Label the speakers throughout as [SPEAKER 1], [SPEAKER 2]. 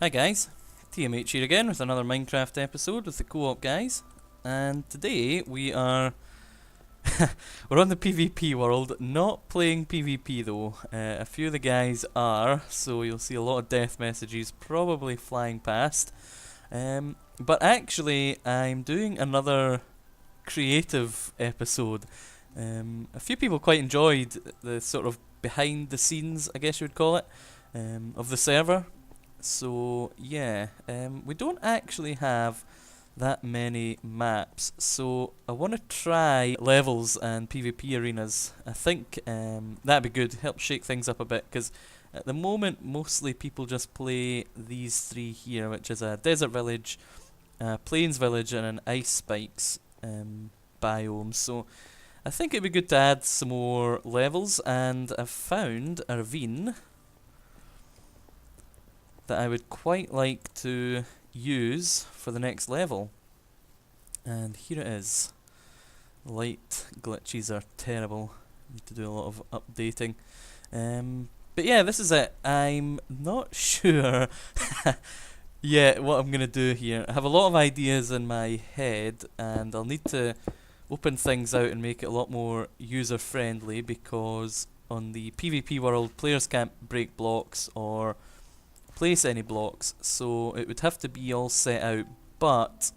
[SPEAKER 1] Hi guys, TMH here again with another Minecraft episode with the co-op guys, and today we are we're on the PvP world, not playing PvP though. A few of the guys are, so you'll see a lot of death messages probably flying past. But actually, I'm doing another creative episode. A few people quite enjoyed the sort of behind the scenes, I guess you would call it, of the server. So yeah, we don't actually have that many maps, so I want to try levels and PvP arenas. I think that'd be good, help shake things up a bit, because at the moment mostly people just play these three here, which is a desert village, a plains village and an ice spikes biome. So I think it'd be good to add some more levels, and I've found a ravine that I would quite like to use for the next level. And here it is. Light glitches are terrible. Need to do a lot of updating. But yeah, this is it. I'm not sure yet what I'm going to do here. I have a lot of ideas in my head, and I'll need to open things out and make it a lot more user friendly, because on the PvP world players can't break blocks or place any blocks, so it would have to be all set out. But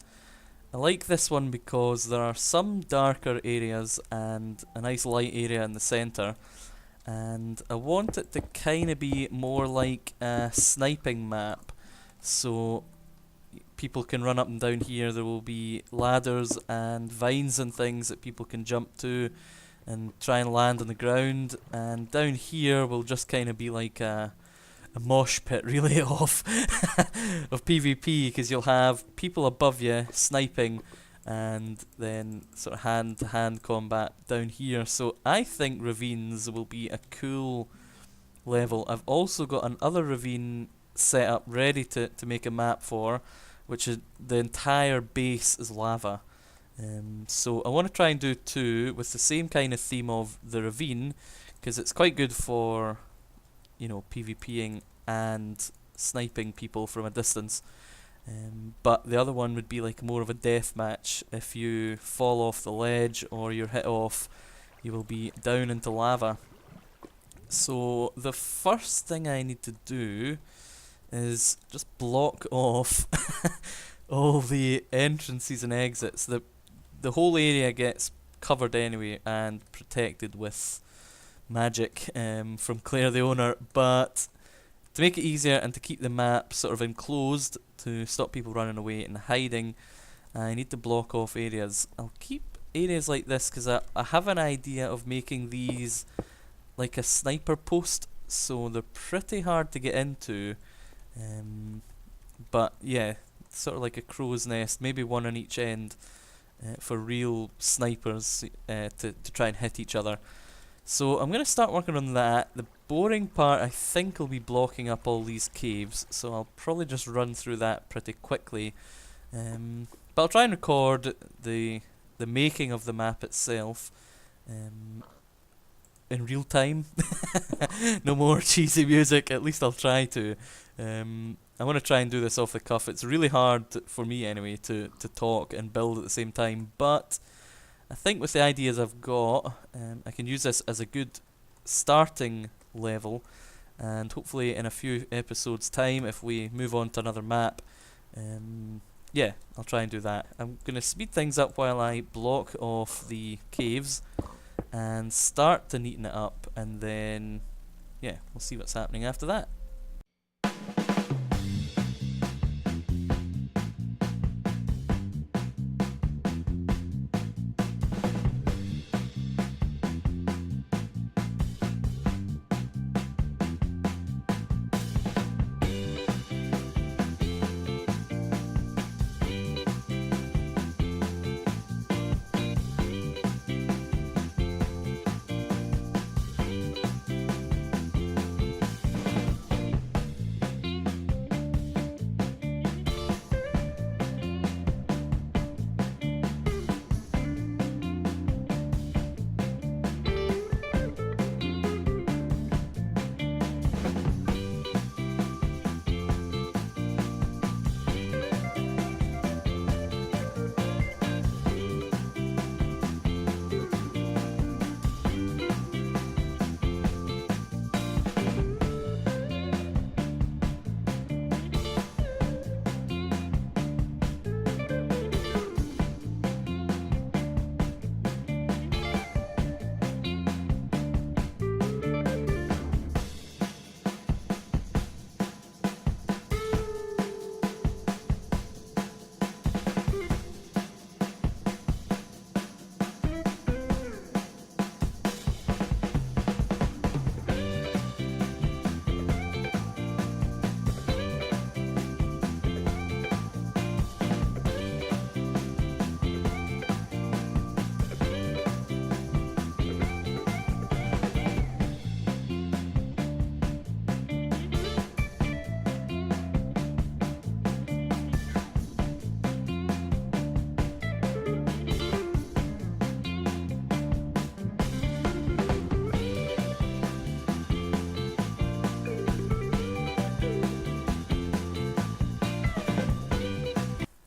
[SPEAKER 1] I like this one because there are some darker areas and a nice light area in the centre, and I want it to kind of be more like a sniping map, so people can run up and down here. There will be ladders and vines and things that people can jump to and try and land on the ground, and down here will just kind of be like a mosh pit really of PvP, because you'll have people above you sniping and then sort of hand to hand combat down here. So I think ravines will be a cool level. I've also got another ravine set up ready to make a map for, which is the entire base is lava. So I want to try and do two with the same kind of theme of the ravine, because it's quite good for, you know, PvPing and sniping people from a distance. But the other one would be like more of a death match. If you fall off the ledge or you're hit off, you will be down into lava. So the first thing I need to do is just block off all the entrances and exits. The whole area gets covered anyway and protected with magic from Claire the owner, but to make it easier and to keep the map sort of enclosed to stop people running away and hiding, I need to block off areas. I'll keep areas like this because I have an idea of making these like a sniper post, so they're pretty hard to get into, but yeah, sort of like a crow's nest, maybe one on each end for real snipers to try and hit each other. So I'm going to start working on that. The boring part I think will be blocking up all these caves, so I'll probably just run through that pretty quickly. But I'll try and record the making of the map itself in real time. No more cheesy music, at least I'll try to. I want to try and do this off the cuff. It's really hard for me anyway to talk and build at the same time, but I think with the ideas I've got, I can use this as a good starting level, and hopefully in a few episodes time, if we move on to another map, yeah, I'll try and do that. I'm going to speed things up while I block off the caves and start to neaten it up, and then yeah, we'll see what's happening after that.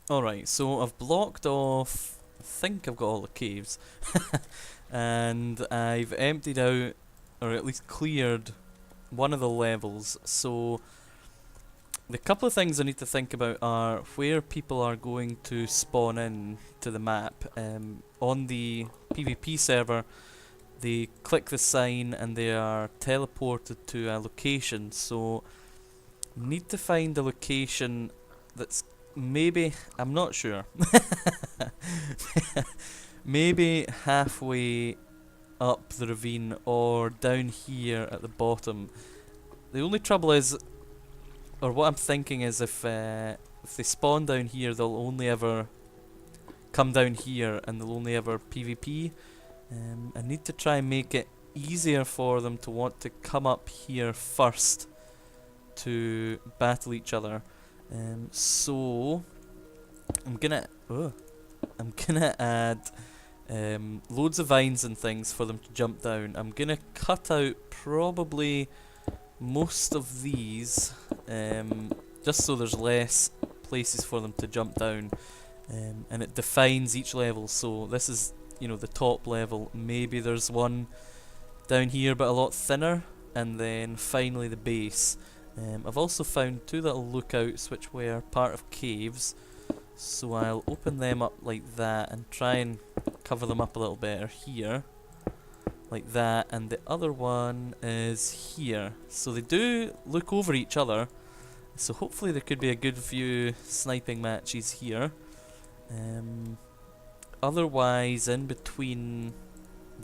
[SPEAKER 1] Alright, so I've blocked off, I think I've got all the caves, and I've emptied out, or at least cleared, one of the levels. So the couple of things I need to think about are where people are going to spawn in to the map. On the PvP server, they click the sign and they are teleported to a location, so need to find a location that's maybe, I'm not sure, maybe halfway up the ravine or down here at the bottom. The only trouble is, or what I'm thinking is, if they spawn down here, they'll only ever come down here and they'll only ever PvP. I need to try and make it easier for them to want to come up here first to battle each other. So I'm gonna add loads of vines and things for them to jump down. I'm gonna cut out probably most of these, just so there's less places for them to jump down, and it defines each level. So this is, you know, the top level. Maybe there's one down here but a lot thinner, and then finally the base. I've also found two little lookouts which were part of caves, so I'll open them up like that and try and cover them up a little better here, like that, and the other one is here. So they do look over each other, so hopefully there could be a good few sniping matches here. Otherwise, in between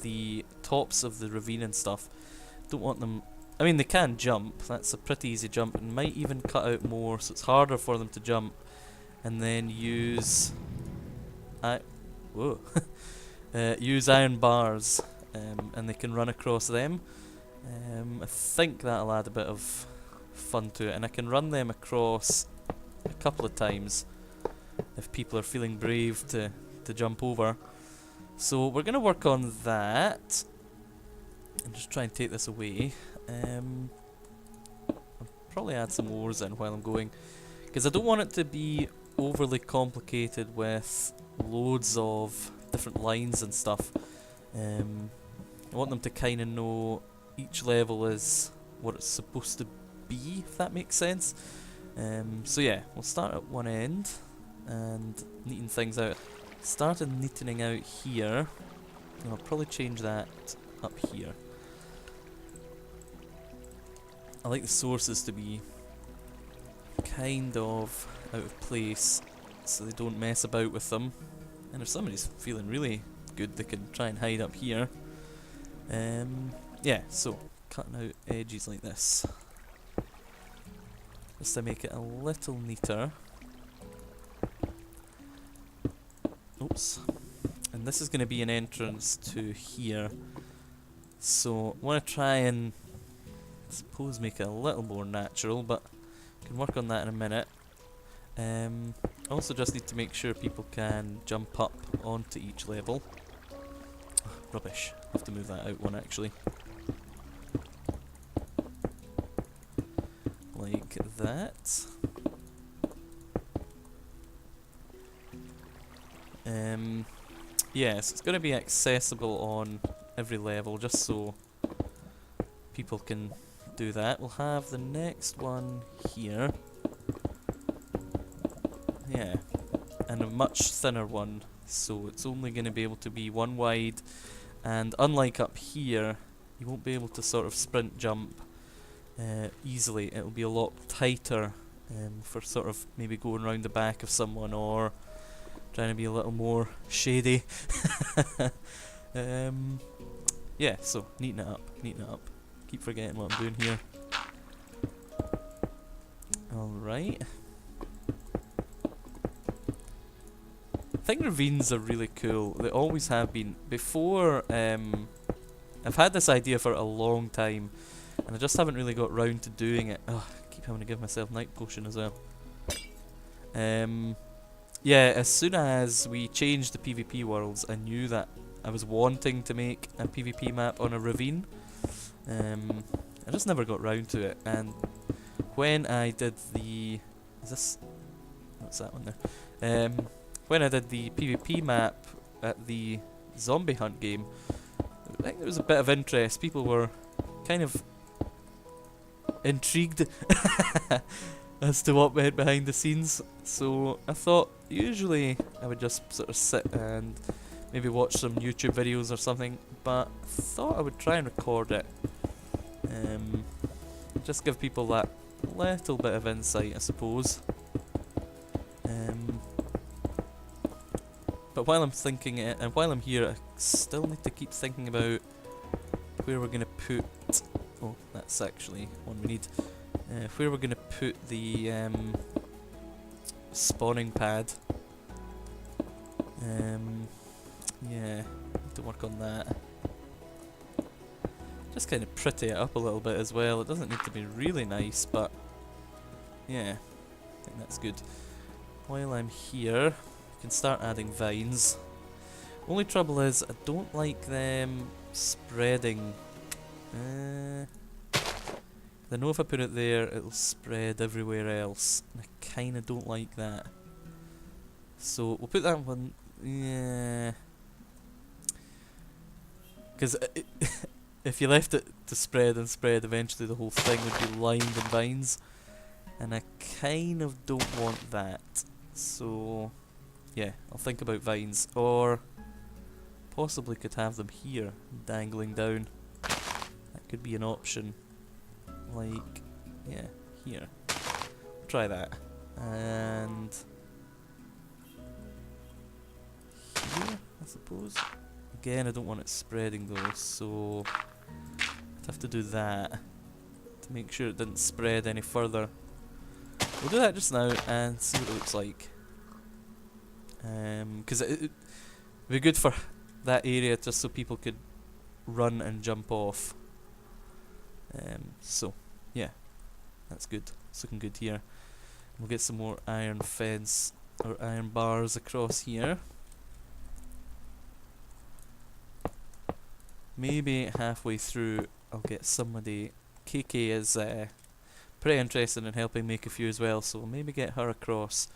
[SPEAKER 1] the tops of the ravine and stuff, don't want them. I mean, they can jump, that's a pretty easy jump, and might even cut out more so it's harder for them to jump, and then use use iron bars, and they can run across them. I think that'll add a bit of fun to it, and I can run them across a couple of times if people are feeling brave to jump over. So we're going to work on that and just try and take this away. I'll probably add some ores in while I'm going, because I don't want it to be overly complicated with loads of different lines and stuff. I want them to kind of know each level is what it's supposed to be, if that makes sense. So yeah, we'll start at one end and neaten things out. Started neatening out here, and I'll probably change that up here. I like the sources to be kind of out of place so they don't mess about with them. And if somebody's feeling really good, they can try and hide up here. Yeah, so cutting out edges like this, just to make it a little neater. Oops. And this is going to be an entrance to here, so I want to try and, I suppose, make it a little more natural, but I can work on that in a minute. Also just need to make sure people can jump up onto each level. Oh, rubbish, I have to move that out one actually. Like that. Yes, it's going to be accessible on every level, just so people can do that. We'll have the next one here. Yeah, and a much thinner one, so it's only going to be able to be one wide, and unlike up here, you won't be able to sort of sprint jump easily. It'll be a lot tighter for sort of maybe going around the back of someone or trying to be a little more shady. Yeah, so neaten it up. Keep forgetting what I'm doing here. Alright. I think ravines are really cool. They always have been. Before, I've had this idea for a long time, and I just haven't really got round to doing it. Oh, I keep having to give myself night potion as well. Yeah, as soon as we changed the PvP worlds, I knew that I was wanting to make a PvP map on a ravine. I just never got round to it, and when I did the What's that one there? When I did the PvP map at the zombie hunt game, I think there was a bit of interest. People were kind of intrigued as to what went behind the scenes. So I thought usually I would just sort of sit and maybe watch some YouTube videos or something, but I thought I would try and record it. Just give people that little bit of insight, I suppose. But while I'm thinking it, and while I'm here, I still need to keep thinking about where we're going to put... Oh, that's actually one we need. Where we're going to put the spawning pad. Yeah, need to work on that. Just kind of pretty it up a little bit as well. It doesn't need to be really nice, but yeah, I think that's good. While I'm here, I can start adding vines. Only trouble is, I don't like them spreading. I know if I put it there, it'll spread everywhere else. And I kinda don't like that. So we'll put that one. Yeah. Because if you left it to spread and spread, eventually the whole thing would be lined in vines. And I kind of don't want that. So yeah, I'll think about vines. Or possibly could have them here, dangling down. That could be an option. Like, yeah, here. Try that. And here, I suppose. Again, I don't want it spreading though, so I'd have to do that to make sure it didn't spread any further. We'll do that just now and see what it looks like. Because it'd be good for that area just so people could run and jump off. So, yeah, that's good. It's looking good here. We'll get some more iron fence or iron bars across here. Maybe halfway through I'll get somebody. KK is pretty interested in helping make a few as well, so we'll maybe get her across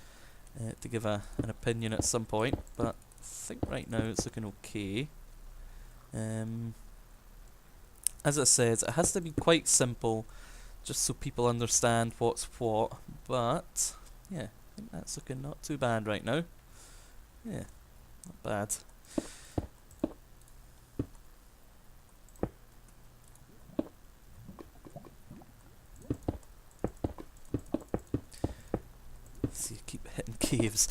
[SPEAKER 1] to give an opinion at some point. But I think right now it's looking okay. As I said, it has to be quite simple, just so people understand what's what. But yeah, I think that's looking not too bad right now. Yeah, not bad. See, I keep hitting caves.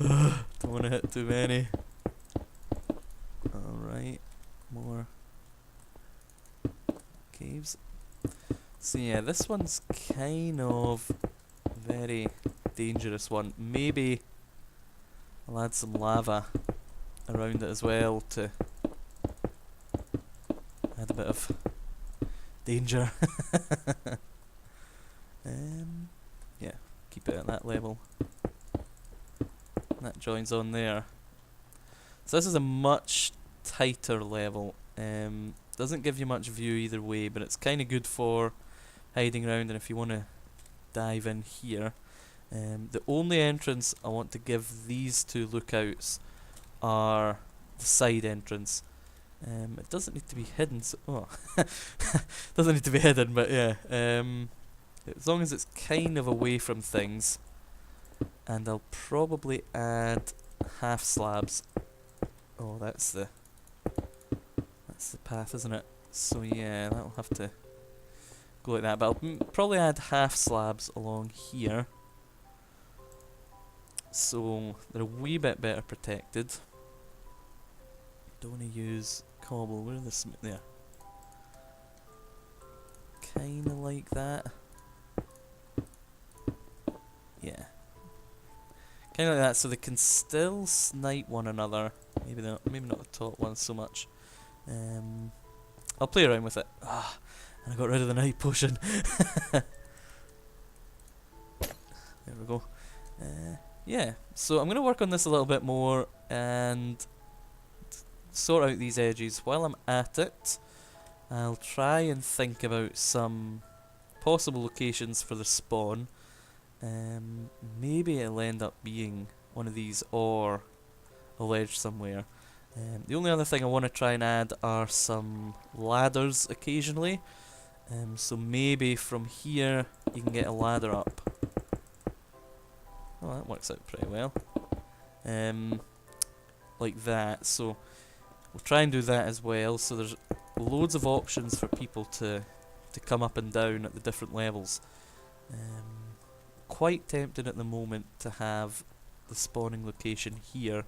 [SPEAKER 1] Don't want to hit too many. Alright, more caves. So yeah, this one's kind of very dangerous one. Maybe I'll add some lava around it as well to add a bit of danger. Yeah, keep it at that level. That joins on there. So this is a much tighter level. Doesn't give you much view either way, but it's kind of good for hiding around and if you want to dive in here. The only entrance I want to give these two lookouts are the side entrance. It doesn't need to be hidden, so doesn't need to be hidden, but yeah. As long as it's kind of away from things. And I'll probably add half slabs. Oh, that's the path, isn't it? So yeah, that'll have to go like that. But I'll probably add half slabs along here, so they're a wee bit better protected. Don't want to use cobble. Where are the there? Kinda like that. Yeah. Kinda like that, so they can still snipe one another. Maybe not the top one so much. I'll play around with it. Ah, and I got rid of the night potion. There we go. Yeah, so I'm going to work on this a little bit more and sort out these edges. While I'm at it, I'll try and think about some possible locations for the spawn. Maybe it'll end up being one of these or a ledge somewhere. The only other thing I want to try and add are some ladders occasionally. So maybe from here you can get a ladder up. Oh, that works out pretty well. Like that. So we'll try and do that as well. So there's loads of options for people to come up and down at the different levels. Quite tempted at the moment to have the spawning location here,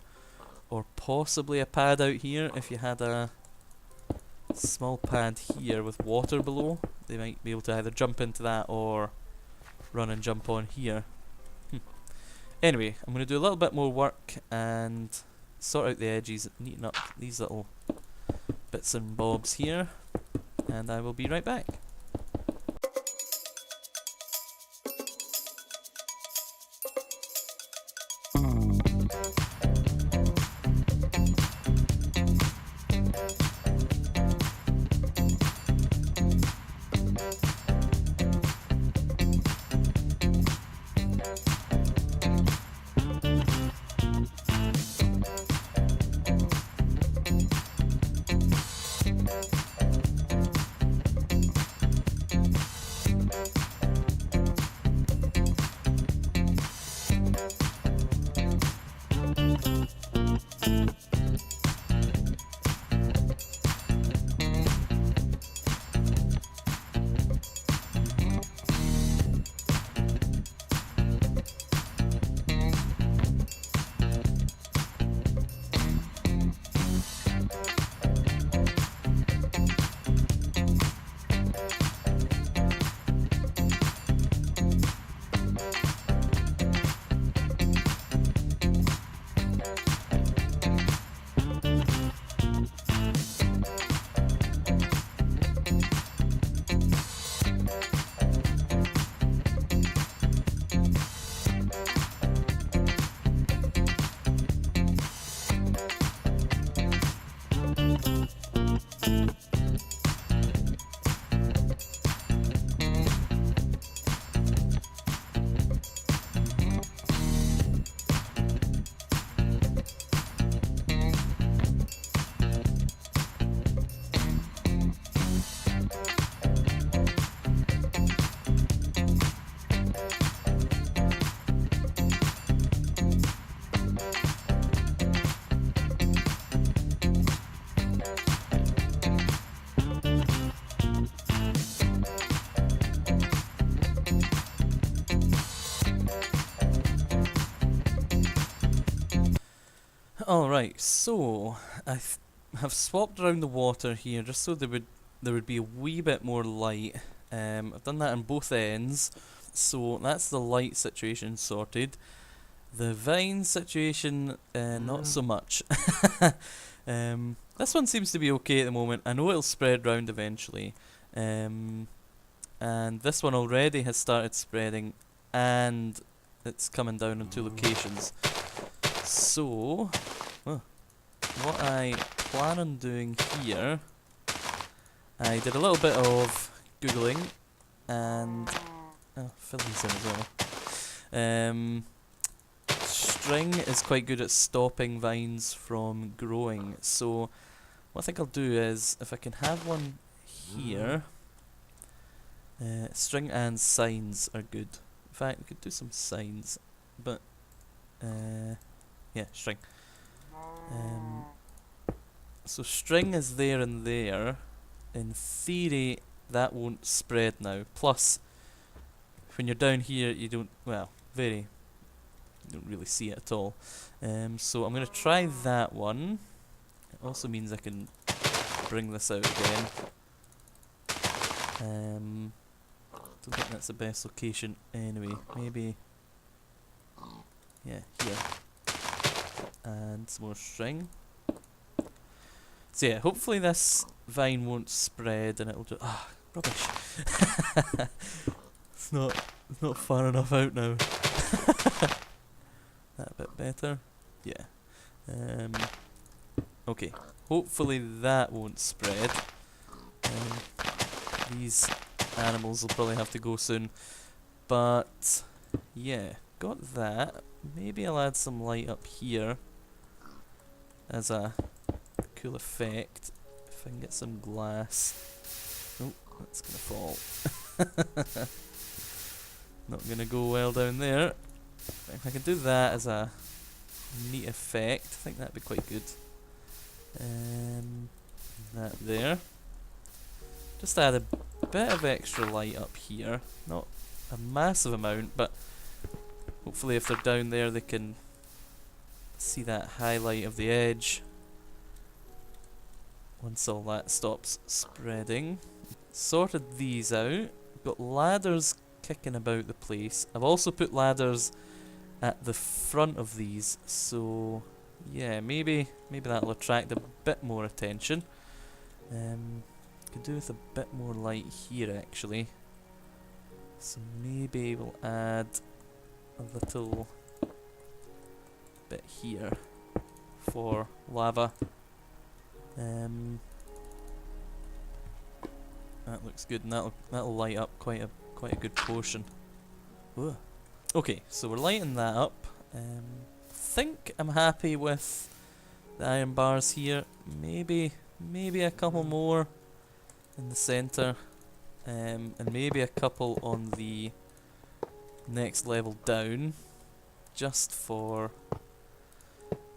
[SPEAKER 1] or possibly a pad out here. If you had a small pad here with water below, they might be able to either jump into that or run and jump on here. Anyway, I'm going to do a little bit more work and sort out the edges, neaten up these little bits and bobs here, and I will be right back. Alright, so I have swapped around the water here just so there would be a wee bit more light. I've done that on both ends, so that's the light situation sorted. The vine situation, not so much. This one seems to be okay at the moment. I know it'll spread round eventually. And this one already has started spreading, and it's coming down in 2 locations. So, what I plan on doing here, I did a little bit of googling, and fill these in as well. String is quite good at stopping vines from growing, so what I think I'll do is, if I can have one here, string and signs are good. In fact, we could do some signs, but yeah, string. So string is there and there. In theory, that won't spread now. Plus, when you're down here, you don't, well, you don't really see it at all. So I'm going to try that one. It also means I can bring this out again. Don't think that's the best location anyway. Maybe, yeah, here. And some more string. So yeah, hopefully this vine won't spread and it'll just rubbish. It's not far enough out now. That a bit better. Yeah. Okay. Hopefully that won't spread. These animals will probably have to go soon. But Yeah, got that. Maybe I'll add some light up here as a cool effect. If I can get some glass. Oh, that's gonna fall. Not gonna go well down there. If I can do that as a neat effect, I think that'd be quite good. That there. Just add a bit of extra light up here. Not a massive amount, but hopefully if they're down there they can see that highlight of the edge once all that stops spreading. Sorted these out. Got ladders kicking about the place. I've also put ladders at the front of these, so yeah, maybe that'll attract a bit more attention. Could do with a bit more light here actually. So maybe we'll add a little bit here for lava. That looks good, and that'll light up quite a good portion. Ooh. Okay, so we're lighting that up. Think I'm happy with the iron bars here. Maybe a couple more in the centre, and maybe a couple on the next level down, just to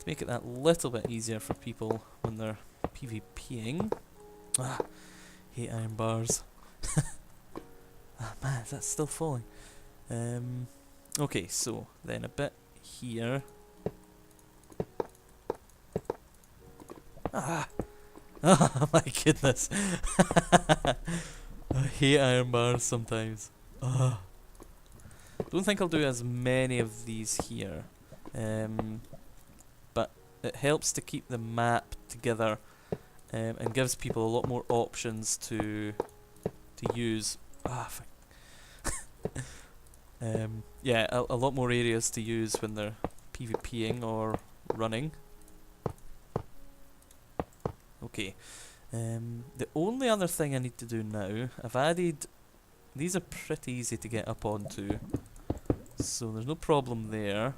[SPEAKER 1] make it that little bit easier for people when they're PvPing. Ah, hate iron bars. Ah man, that's still falling. Okay, so then a bit here. Ah! Oh my goodness. I hate iron bars sometimes. Oh. Don't think I'll do as many of these here. But it helps to keep the map together, and gives people a lot more options to use. Ah, yeah, a lot more areas to use when they're PvPing or running. Okay, the only other thing I need to do now, I've added, these are pretty easy to get up onto, so there's no problem there.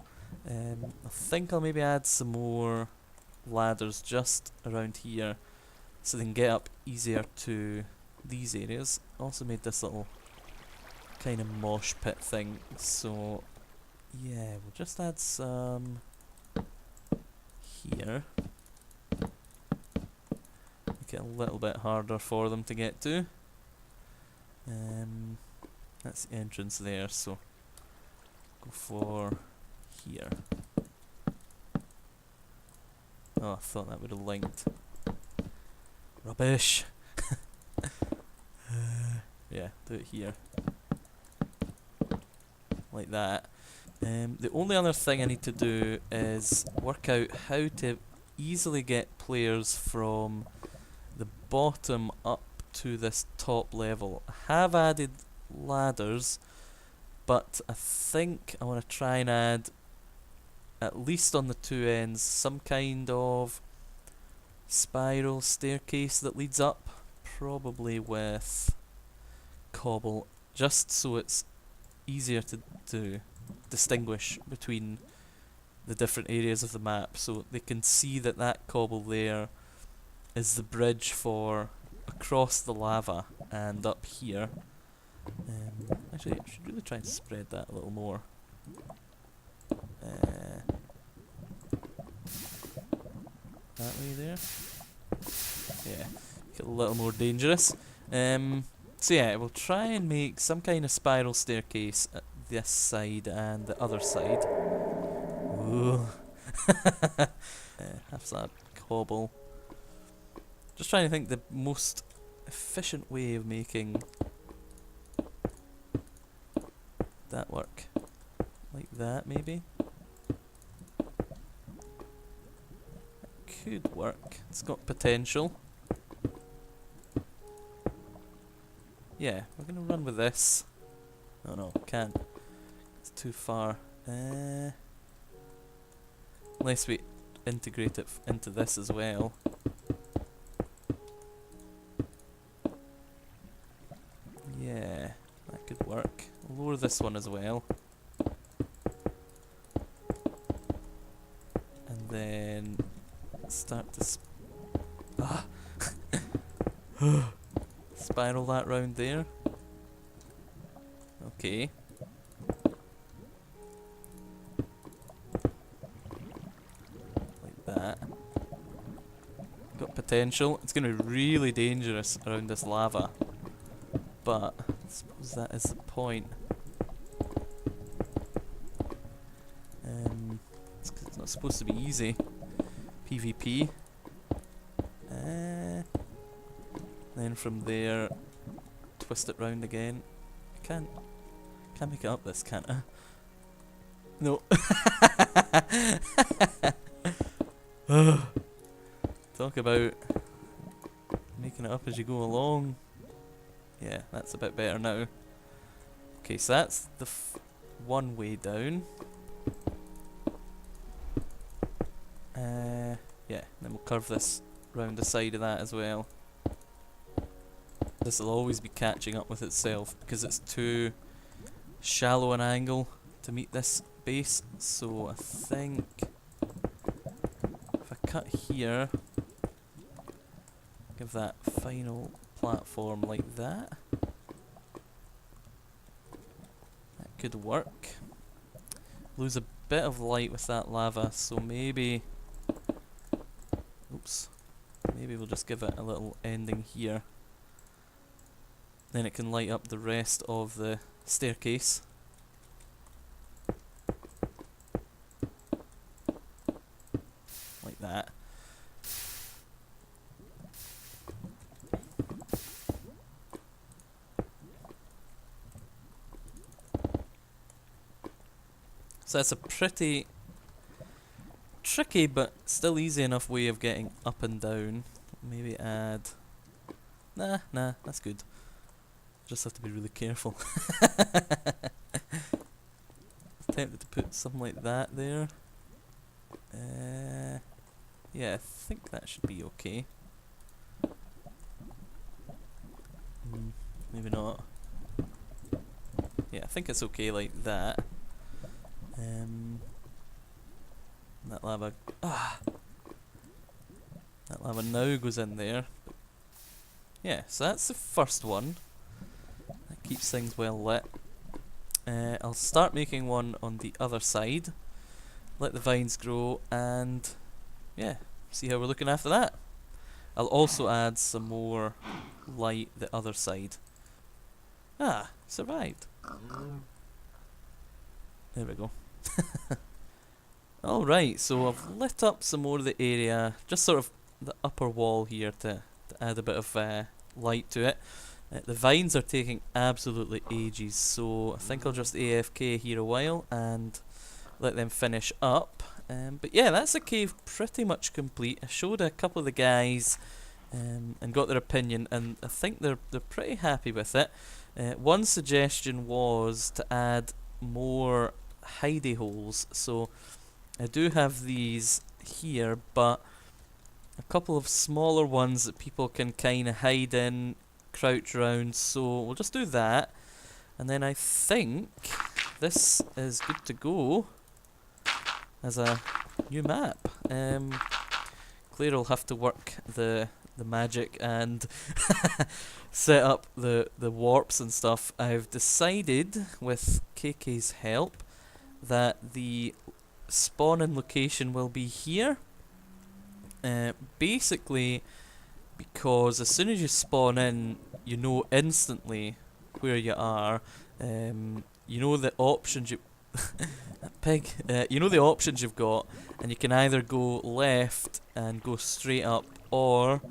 [SPEAKER 1] I think I'll maybe add some more ladders just around here so they can get up easier to these areas. Also made this little kind of mosh pit thing, so yeah, we'll just add some here. Make it a little bit harder for them to get to. That's the entrance there, so go for here. Oh, I thought that would have linked. Rubbish! Yeah, do it here. Like that. The only other thing I need to do is work out how to easily get players from the bottom up to this top level. I have added ladders, but I think I want to try and add, at least on the two ends, some kind of spiral staircase that leads up, probably with cobble, just so it's easier to distinguish between the different areas of the map, so they can see that that cobble there is the bridge for across the lava and up here. Actually, I should really try and spread that a little more. That way there. Yeah, make it a little more dangerous. So yeah, we'll try and make some kind of spiral staircase at this side and the other side. Ooh. Have that cobble. Just trying to think the most efficient way of making that work. Like that, maybe? That could work. It's got potential. Yeah, we're gonna run with this. Oh no, can't. It's too far. Unless we integrate it into this as well. Yeah, that could work. Lower this one as well. then start to spiral that round there. Okay. Like that. Got potential. It's going to be really dangerous around this lava. But I suppose that is the point. It's not supposed to be easy. PvP. Then from there, twist it round again. I can't make it up this, can't I? No. Talk about making it up as you go along. Yeah, that's a bit better now. Okay, so that's the one way down. Yeah, then we'll curve this round the side of that as well. This will always be catching up with itself because it's too shallow an angle to meet this base. So I think if I cut here, give that final platform like that, that could work. Lose a bit of light with that lava, so maybe, oops, maybe we'll just give it a little ending here. Then it can light up the rest of the staircase. Like that. So that's a pretty tricky but still easy enough way of getting up and down. Maybe add... Nah, that's good. Just have to be really careful. Tempted to put something like that there. Yeah, I think that should be okay. Maybe not. Yeah, I think it's okay like that. That lava... That lava now goes in there. Yeah, so that's the first one. That keeps things well lit. I'll start making one on the other side. Let the vines grow and yeah, see how we're looking after that. I'll also add some more light the other side. Survived. There we go. Alright, so I've lit up some more of the area, just sort of the upper wall here to add a bit of light to it. The vines are taking absolutely ages, so I think I'll just AFK here a while and let them finish up. But yeah, that's the cave pretty much complete. I showed a couple of the guys and got their opinion, and I think they're pretty happy with it. One suggestion was to add more hidey holes, so I do have these here, but a couple of smaller ones that people can kind of hide in, crouch around, so we'll just do that. And then I think this is good to go as a new map. Claire will have to work the magic and set up the warps and stuff. I've decided, with KK's help, that the spawning location will be here. Basically, because as soon as you spawn in, you know instantly where you are. You know the options you pig. You know the options you've got, and you can either go left and go straight up, or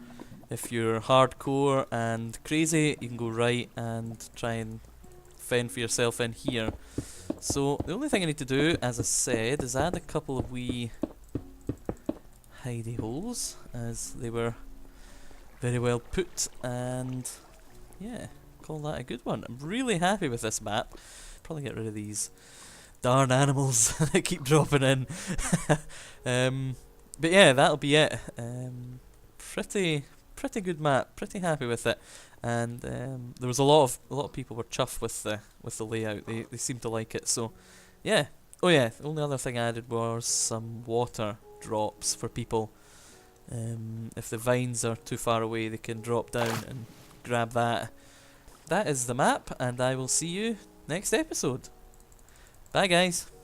[SPEAKER 1] if you're hardcore and crazy, you can go right and try and fend for yourself in here. So the only thing I need to do, as I said, is add a couple of wee hidey holes, as they were very well put, and yeah, call that a good one. I'm really happy with this map. Probably get rid of these darn animals that keep dropping in. But yeah, that'll be it. Pretty good map. Pretty happy with it. And there was a lot of people were chuffed with the layout. They seemed to like it. So yeah. Oh yeah. The only other thing I added was some water drops for people. If the vines are too far away, they can drop down and grab that. That is the map, and I will see you next episode. Bye guys.